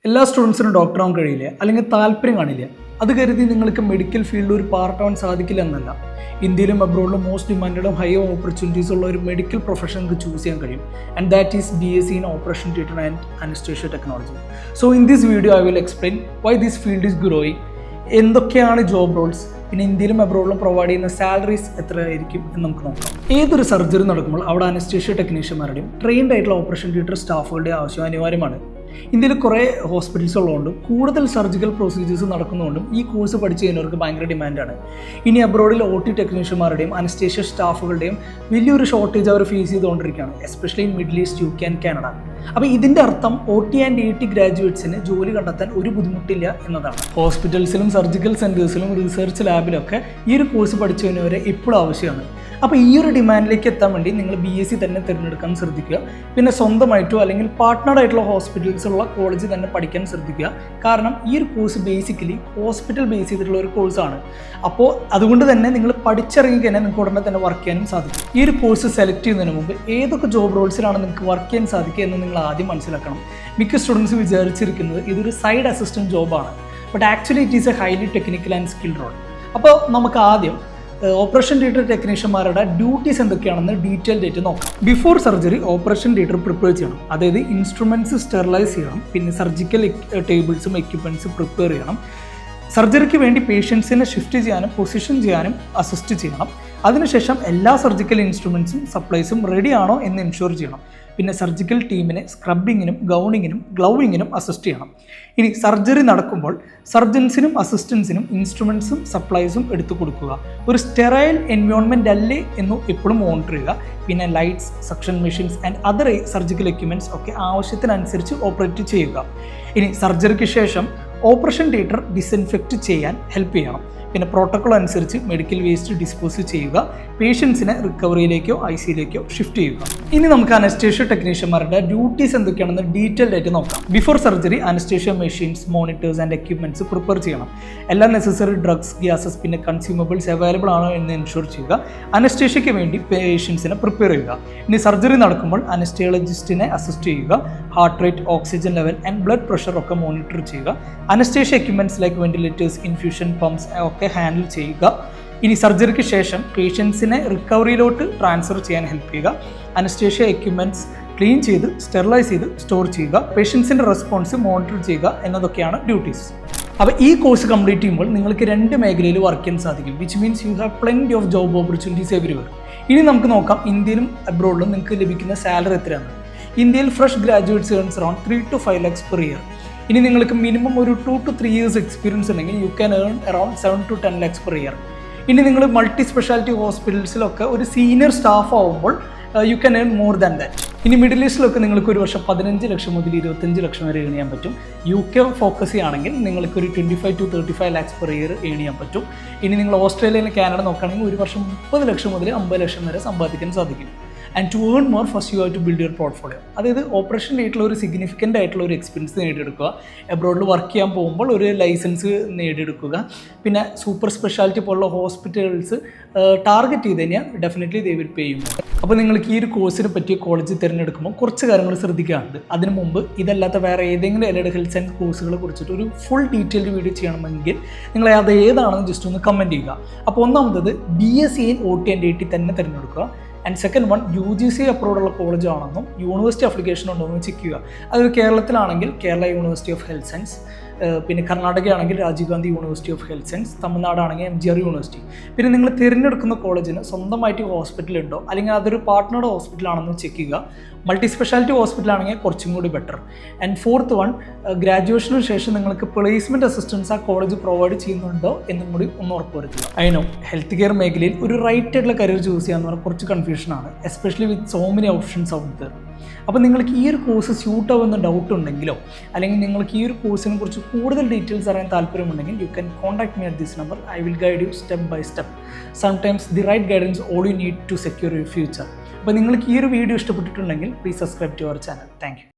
എല്ലാ സ്റ്റുഡൻസിനും ഡോക്ടറാവാൻ കഴിയില്ല, അല്ലെങ്കിൽ താല്പര്യം കാണില്ല. അത് കരുതി നിങ്ങൾക്ക് മെഡിക്കൽ ഫീൽഡിൽ ഒരു പാർട്ടാവാൻ സാധിക്കില്ല എന്നല്ല. ഇന്ത്യയിലും അബ്രോഡിലും മോസ്റ്റ് ഡിമാൻഡും ഹൈ ഓപ്പർച്യൂണിറ്റീസ് ഉള്ള ഒരു മെഡിക്കൽ പ്രൊഫഷൻ നിങ്ങൾക്ക് ചൂസ് ചെയ്യാൻ കഴിയും. And that is BSc in operation theatre and anaesthesia technology. So in this video I will explain why this field is growing, എന്തൊക്കെയാണ് ജോബ് റോൾസ്, പിന്നെ ഇന്ത്യയിലും അബ്രോഡിലും പ്രൊവൈഡ് ചെയ്യുന്ന സാലറീസ് എത്രയായിരിക്കും എന്ന് നമുക്ക് നോക്കാം. ഏതൊരു സർജറി നടക്കുമ്പോൾ അവിടെ അനസ്തേഷ്യ ടെക്നീഷ്യന്മാരുടെയും ട്രെയിൻഡ് ആയിട്ടുള്ള ഓപ്പറേഷൻ തിയേറ്റർ സ്റ്റാഫുകളുടെ ആവശ്യം അനിവാര്യമാണ്. ഇന്ത്യയിൽ കുറേ ഹോസ്പിറ്റൽസ് ഉള്ളതുകൊണ്ടും കൂടുതൽ സർജിക്കൽ പ്രൊസീജിയേഴ്സ് നടക്കുന്നതുകൊണ്ടും ഈ കോഴ്സ് പഠിച്ചു കഴിഞ്ഞവർക്ക് ഭയങ്കര ഡിമാൻഡാണ്. ഇനി അബ്രോഡിൽ OT ടെക്നീഷ്യന്മാരുടെയും അനസ്തേഷ്യ സ്റ്റാഫുകളുടെയും വലിയൊരു ഷോർട്ടേജ് അവർ ഫേസ് ചെയ്തുകൊണ്ടിരിക്കുകയാണ്, especially in middle east, UK and Canada. അപ്പോൾ ഇതിൻ്റെ അർത്ഥം OT ആൻഡ് AT ഗ്രാജുവേറ്റ്സിന് ജോലി കണ്ടെത്താൻ ഒരു ബുദ്ധിമുട്ടില്ല എന്നതാണ്. ഹോസ്പിറ്റൽസിലും സർജിക്കൽ സെൻറ്റേഴ്സിലും റിസർച്ച് ലാബിലൊക്കെ ഈ ഒരു കോഴ്സ് പഠിച്ചു കഴിഞ്ഞവരെ ഇപ്പോഴും ആവശ്യമാണ്. അപ്പോൾ ഈ ഒരു ഡിമാൻഡിലേക്ക് എത്താൻ വേണ്ടി നിങ്ങൾ BSc തന്നെ തിരഞ്ഞെടുക്കാൻ ശ്രദ്ധിക്കുക. പിന്നെ സ്വന്തമായിട്ടോ അല്ലെങ്കിൽ പാർട്ട്നർഡ് ആയിട്ടുള്ള ഹോസ്പിറ്റൽസ് ഉള്ള കോളേജ് തന്നെ പഠിക്കാൻ ശ്രദ്ധിക്കുക. കാരണം ഈ ഒരു കോഴ്സ് ബേസിക്കലി ഹോസ്പിറ്റൽ ബേസ് ചെയ്തിട്ടുള്ള ഒരു കോഴ്സാണ്. അപ്പോൾ അതുകൊണ്ട് തന്നെ നിങ്ങൾ പഠിച്ചിറങ്ങി കഴിഞ്ഞാൽ നിങ്ങൾക്ക് ഉടനെ തന്നെ വർക്ക് ചെയ്യാനും സാധിക്കും. ഈ ഒരു കോഴ്സ് സെലക്ട് ചെയ്യുന്നതിന് മുമ്പ് ഏതൊക്കെ ജോബ് റോൾസിലാണ് നിങ്ങൾക്ക് വർക്ക് ചെയ്യാൻ സാധിക്കുക എന്ന് നിങ്ങൾ ആദ്യം മനസ്സിലാക്കണം. മിക്ക സ്റ്റുഡൻസ് വിചാരിച്ചിരിക്കുന്നത് ഇതൊരു സൈഡ് അസിസ്റ്റൻറ്റ് ജോബാണ്, but actually it is a highly technical and skilled role. അപ്പോൾ നമുക്ക് ആദ്യം ഓപ്പറേഷൻ തിയേറ്റർ ടെക്നീഷ്യന്മാരുടെ ഡ്യൂട്ടീസ് എന്തൊക്കെയാണെന്ന് ഡീറ്റെയിൽഡ് ആയിട്ട് നോക്കാം. Before surgery operation theatre prepare ചെയ്യണം, അതായത് ഇൻസ്ട്രുമെൻറ്റ്സ് സ്റ്റെറിലൈസ് ചെയ്യണം, പിന്നെ സർജിക്കൽ ടേബിൾസും എക്യുപ്മെൻറ്റ്സും പ്രിപ്പയർ ചെയ്യണം. സർജറിക്ക് വേണ്ടി പേഷ്യൻസിനെ ഷിഫ്റ്റ് ചെയ്യാനും പൊസിഷൻ ചെയ്യാനും അസിസ്റ്റ് ചെയ്യണം. അതിനുശേഷം എല്ലാ സർജിക്കൽ ഇൻസ്ട്രുമെൻറ്റ്സും സപ്ലൈസും റെഡി ആണോ എന്ന് എൻഷുർ ചെയ്യണം. പിന്നെ സർജിക്കൽ ടീമിനെ സ്ക്രബിങ്ങിനും ഗൗണിങ്ങിനും ഗ്ലൗവിങ്ങിനും അസിസ്റ്റ് ചെയ്യണം. ഇനി സർജറി നടക്കുമ്പോൾ സർജൻസിനും അസിസ്റ്റൻസിനും ഇൻസ്ട്രുമെൻറ്റ്സും സപ്ലൈസും എടുത്തു കൊടുക്കുക. ഒരു സ്റ്റെറൈൽ എൻവയോൺമെൻറ്റ് അല്ലേ എന്ന് എപ്പോഴും മോണിറ്റർ ചെയ്യുക. പിന്നെ lights, suction machines and other surgical equipments ഒക്കെ ആവശ്യത്തിനനുസരിച്ച് ഓപ്പറേറ്റ് ചെയ്യുക. ഇനി സർജറിക്ക് ശേഷം ഓപ്പറേഷൻ തിയേറ്റർ ഡിസ്ഇൻഫെക്റ്റ് ചെയ്യാൻ ഹെൽപ്പ് ചെയ്യണം. പിന്നെ പ്രോട്ടോക്കോൾ അനുസരിച്ച് മെഡിക്കൽ വേസ്റ്റ് ഡിസ്പോസ് ചെയ്യുക. പേഷ്യൻസിനെ റിക്കവറിയിലേക്കോ ICUയിലേക്കോ ഷിഫ്റ്റ് ചെയ്യുക. ഇനി നമുക്ക് അനസ്തേഷ്യ ടെക്നീഷ്യന്മാരുടെ ഡ്യൂട്ടീസ് എന്തൊക്കെയാണെന്ന് ഡീറ്റെയിൽഡ് ആയിട്ട് നോക്കാം. Before surgery anaesthesia machines, monitors and equipments prepare ചെയ്യണം. എല്ലാ നെസസറി ഡ്രഗ്സ്, ഗ്യാസസ്, പിന്നെ കൺസ്യൂമബിൾസ് അവൈലബിൾ ആണോ എന്ന് എൻഷുർ ചെയ്യുക. അനസ്തേഷ്യയ്ക്ക് വേണ്ടി പേഷ്യൻസിനെ പ്രിപ്പയർ ചെയ്യുക. ഇനി സർജറി നടക്കുമ്പോൾ അനസ്തേളജിസ്റ്റിനെ അസിസ്റ്റ് ചെയ്യുക. Heart rate, oxygen level and blood pressure ഒക്കെ മോണിറ്റർ ചെയ്യുക. Anaesthesia equipments like ventilators, infusion pumps ഒക്കെ ഹാൻഡിൽ ചെയ്യുക. ഇനി സർജറിക്ക് ശേഷം പേഷ്യൻസിനെ റിക്കവറിയിലോട്ട് ട്രാൻസ്ഫർ ചെയ്യാൻ ഹെൽപ്പ് ചെയ്യുക. അനസ്തേഷ്യ എക്യുപ്മെൻറ്റ്സ് ക്ലീൻ ചെയ്ത് സ്റ്റെറിലൈസ് ചെയ്ത് സ്റ്റോർ ചെയ്യുക. പേഷ്യൻസിൻ്റെ റെസ്പോൺസ് മോണിറ്റർ ചെയ്യുക എന്നതൊക്കെയാണ് ഡ്യൂട്ടീസ്. അപ്പോൾ ഈ കോഴ്സ് കംപ്ലീറ്റ് ചെയ്യുമ്പോൾ നിങ്ങൾക്ക് 2 മേഖലയിൽ വർക്ക് ചെയ്യാൻ സാധിക്കും, which means you have plenty of job opportunities everywhere. ഇനി നമുക്ക് നോക്കാം ഇന്ത്യയിലും അബ്രോഡിലും നിങ്ങൾക്ക് ലഭിക്കുന്ന സാലറി എത്രയാണ്. ഇന്ത്യയിൽ fresh graduates earns around 3 to 5 lakhs per year. ഇനി നിങ്ങൾക്ക് മിനിമം ഒരു 2 to 3 years എക്സ്പീരിയൻസ് ഉണ്ടെങ്കിൽ you can earn around 7 to 10 lakhs per year. ഇനി നിങ്ങൾ മൾട്ടി സ്പെഷ്യാലിറ്റി ഹോസ്പിറ്റൽസിലൊക്കെ ഒരു സീനിയർ സ്റ്റാഫ് ആവുമ്പോൾ you can earn more than that. ഇനി മിഡിൽ ഈസ്റ്റിലൊക്കെ നിങ്ങൾക്ക് ഒരു വർഷം 15 ലക്ഷം മുതൽ 25 ലക്ഷം വരെ ഏൺ ചെയ്യാൻ പറ്റും. UK ഫോക്കസ് ചെയ്യുകയാണെങ്കിൽ നിങ്ങൾക്ക് ഒരു 25 to 35 lakhs per year earn ചെയ്യാൻ പറ്റും. ഇനി നിങ്ങൾ ഓസ്ട്രേലിയയിലെ കാനഡ നോക്കുകയാണെങ്കിൽ ഒരു വർഷം 30 ലക്ഷം മുതൽ 50 ലക്ഷം വരെ സമ്പാദിക്കാൻ സാധിക്കും. And to earn more first you have to build your portfolio. അതായത് ഓപ്പറേഷൻ ആയിട്ടുള്ള ഒരു സിഗ്നിഫിക്കൻ്റ് ആയിട്ടുള്ള ഒരു എക്സ്പീരിയൻസ് നേടിയെടുക്കുക. എബ്രോഡിൽ വർക്ക് ചെയ്യാൻ പോകുമ്പോൾ ഒരു ലൈസൻസ് നേടിയെടുക്കുക. പിന്നെ സൂപ്പർ സ്പെഷ്യാലിറ്റി പോലുള്ള ഹോസ്പിറ്റൽസ് ടാർഗറ്റ് ചെയ്ത് കഴിഞ്ഞാൽ definitely they will pay you. അപ്പോൾ നിങ്ങൾക്ക് ഈ ഒരു കോഴ്സിനെ പറ്റിയ കോളേജ് തിരഞ്ഞെടുക്കുമ്പോൾ കുറച്ച് കാര്യങ്ങൾ ശ്രദ്ധിക്കാറുണ്ട്. അതിന് മുമ്പ് ഇതല്ലാത്ത വേറെ ഏതെങ്കിലും അലൈഡ് ഹെൽത്ത് സയൻസ് കോഴ്സുകളെ കുറിച്ചിട്ട് ഒരു ഫുൾ ഡീറ്റെയിൽഡ് വീഡിയോ ചെയ്യണമെങ്കിൽ നിങ്ങൾ അത് ഏതാണെന്ന് ജസ്റ്റ് ഒന്ന് കമൻറ്റ് ചെയ്യുക. അപ്പോൾ ഒന്നാമത്തത് BSc in OT and AT തന്നെ തിരഞ്ഞെടുക്കുക. ആൻഡ് സെക്കൻഡ് വൺ, UGC അപ്രൂവ്ഡുള്ള കോളേജ് ആണെന്നും യൂണിവേഴ്സിറ്റി അപ്ലിക്കേഷൻ ഉണ്ടോ എന്ന് ചെക്ക് ചെയ്യുക. അത് കേരളത്തിലാണെങ്കിൽ Kerala university of health science, പിന്നെ കർണാടക ആണെങ്കിൽ Rajiv Gandhi university of health science, തമിഴ്നാടാണെങ്കിൽ MGR യൂണിവേഴ്സിറ്റി. പിന്നെ നിങ്ങൾ തിരഞ്ഞെടുക്കുന്ന കോളേജിന് സ്വന്തമായിട്ട് ഹോസ്പിറ്റലുണ്ടോ അല്ലെങ്കിൽ അതൊരു പാർട്ട്നർഡ് ഹോസ്പിറ്റലാണെന്ന് ചെക്ക് ചെയ്യുക. മൾട്ടി സ്പെഷ്യാലിറ്റി ഹോസ്പിറ്റലാണെങ്കിൽ കുറച്ചും കൂടി ബെറ്റർ. ആൻഡ് ഫോർത്ത് വൺ, ഗ്രാജുവേഷന് ശേഷം നിങ്ങൾക്ക് പ്ലേസ്മെൻറ്റ് അസിസ്റ്റൻസ് ആ കോളേജ് പ്രൊവൈഡ് ചെയ്യുന്നുണ്ടോ എന്നും കൂടി ഒന്ന് ഉറപ്പുവരുത്തുക. അതിനോ ഹെൽത്ത് കെയർ മേഖലയിൽ ഒരു റൈറ്റ് ആയിട്ടുള്ള കരിയർ ചൂസ് ചെയ്യാന്ന് പറഞ്ഞാൽ കുറച്ച് കൺഫ്യൂഷനാണ്, especially with so many options out there. അപ്പോൾ നിങ്ങൾക്ക് ഈ ഒരു കോഴ്സ് സ്യൂട്ട് ആവുന്ന ഡൗട്ട് ഉണ്ടെങ്കിലോ അല്ലെങ്കിൽ നിങ്ങൾക്ക് ഈ ഒരു കോഴ്സിനെ കുറിച്ച് കൂടുതൽ ഡീറ്റെയിൽസ് അറിയാൻ താല്പര്യമുണ്ടെങ്കിൽ you can contact me at this number. I will guide you step by step. Sometimes the right guidance all you need to secure your future. അപ്പോൾ നിങ്ങൾക്ക് ഈ ഒരു വീഡിയോ ഇഷ്ടപ്പെട്ടിട്ടുണ്ടെങ്കിൽ please subscribe to our channel. Thank U.